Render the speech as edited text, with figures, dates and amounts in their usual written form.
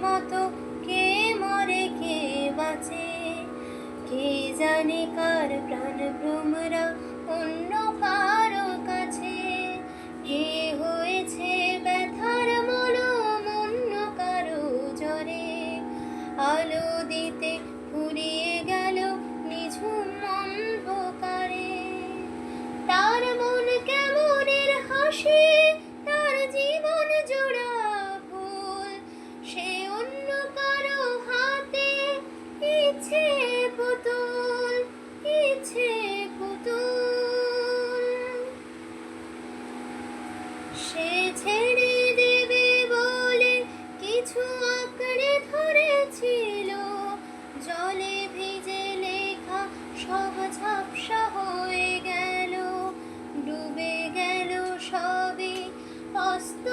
মতো কে মরে কে বাঁচে, কে জানে কার প্রাণ ভ্রমরা অন্য কারো কাছে, কে হয়েছে ব্যথার মলম অন্য কারো জ্বরে, আলো দিতে ফুরিয়ে গেল নিঝুম অন্ধকারে। তার মন কেমনের হাসি, তার জীবন জোড়া ভুল, সে অন্য কারো হাতে ইচ্ছে পুতুল, ইচ্ছে পুতুল। সে ছেড়ে দেবে বলে কিছু আঁকড়ে ধরেছিল, জলে ভিজে লেখা সব ঝাপসা হয়ে গেল, ডুবে গেল সবে অস্ত